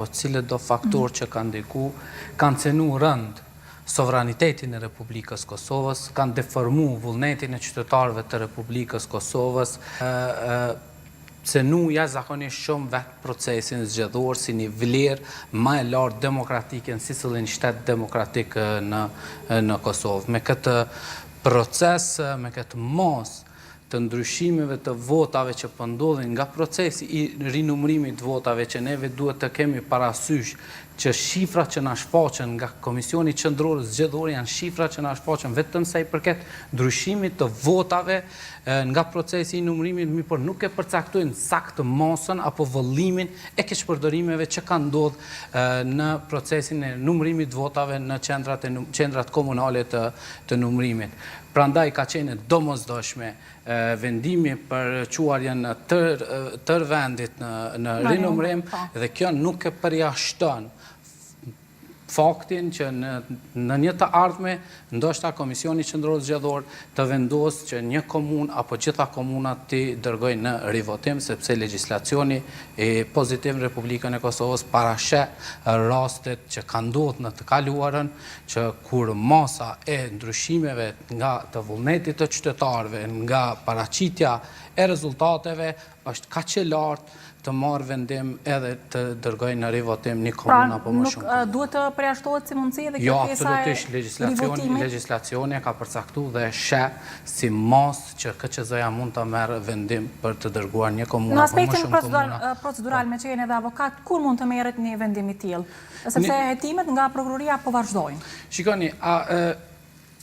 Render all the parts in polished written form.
cilët do faktorë që kanë ndiku, kanë cenu rënd sovranitetin e Republikës Kosovës, kanë deformu vullnetin e qytetarëve të Republikës Kosovës, cenu jashtëzakonisht shumë vetë procesin zgjedhor si një vlerë më e lartë demokratike në si cëllin shtet demokratik në Kosovë. Me këtë proces, me këtë mos të ndryshimeve të votave që pëndodhin nga procesi i rinumrimit votave që neve duhet të kemi parasysh që shifrat që na shfaqen nga Komisioni Qendror Zgjedhor janë shifrat që na shfaqen vetëm sa i përket ndryshimit të votave nga procesi i numërimit, por nuk e përcaktojnë saktë mosën apo vëllimin e keqpërdorimeve që kanë ndodhur në procesin e numërimit votave në qendrat komunale të numërimit. Prandaj ka qenë domosdoshme vendimi për quarjen në tër vendit në rinumrim dhe kjo nuk e përjashton faktin që në një të ardhme ndoshta Komisioni Qendror Zgjedhor të vendosë që një komunë apo gjitha komunat të dërgojnë në rivotim, sepse legjislacioni pozitiv në Republikën e Kosovës parasheh rastet që kanë ndodhur në të kaluarën, që kur masa e ndryshimeve nga të vullnetit të qytetarëve, nga paraqitja e rezultateve është kaq e lartë të marrë vendim edhe të dërgojnë në rivotim një komunë apo më shumë. Nuk duhet të përjashtohet si mundësi edhe jo, kjo pjesa e absolutisht legjislacioni ka përcaktuar dhe sheh si mos që KQZ-ja mund të merë vendim për të dërguar një komunë apo më shumë komuna. Në aspektin procedural me që jeni edhe avokat, kur mund të merret një vendim i tillë? Sepse hetimet nga prokuroria po vazhdojnë. Shikoni,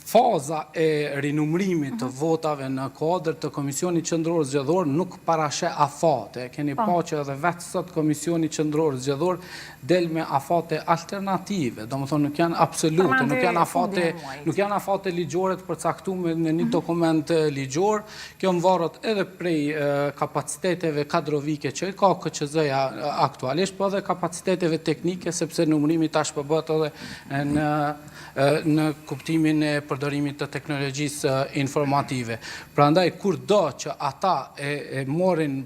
faza e rinumrimit të votave në kuadër të Komisionit Qendror Zgjedhor nuk parasheh afate. Keni pa që edhe vetë sot Komisioni Qendror Zgjedhor del me afate alternative, domethënë nuk janë absolute, nuk janë afate ligjore të përcaktuar në një dokument ligjor. Kjo varet edhe prej kapaciteteve kadrovike që ka KQZ-ja aktualisht, po edhe kapaciteteve teknike, sepse numërimi tash po bëhet edhe në kuptimin e përdorimit të teknologjisë informative. Prandaj, kur do që ata e morin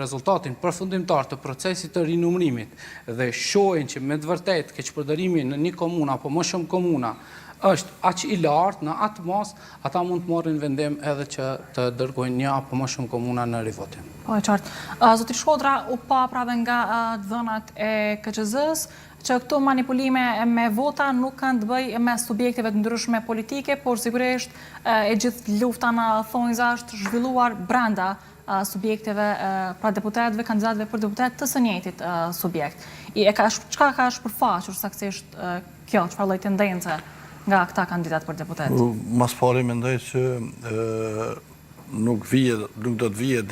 rezultatin përfundimtar të procesit të rinumrimit dhe shohin që me të vërtetë keqpërdorimi në një komunë apo më shumë komuna është aq i lartë, në atë mos ata mund të marrin vendim edhe që të dërgojnë një apo më shumë komuna në rivotim. Po e qartë. Zoti Shkodra u pa prave nga dhënat e KQZ-s që këto manipulime me vota nuk kanë të bëjë me subjekteve të ndryshme politike, por sigurisht e gjithë lufta në thonjza është zhvilluar brenda subjekteve, pra deputetëve, kandidatëve për deputet të së njëjtit subjekt. Çka ka shpërfaqur saktësisht kjo, çfarë lloj tendence nga këta kandidat për deputet? Mas pari mendoj që nuk do të vijë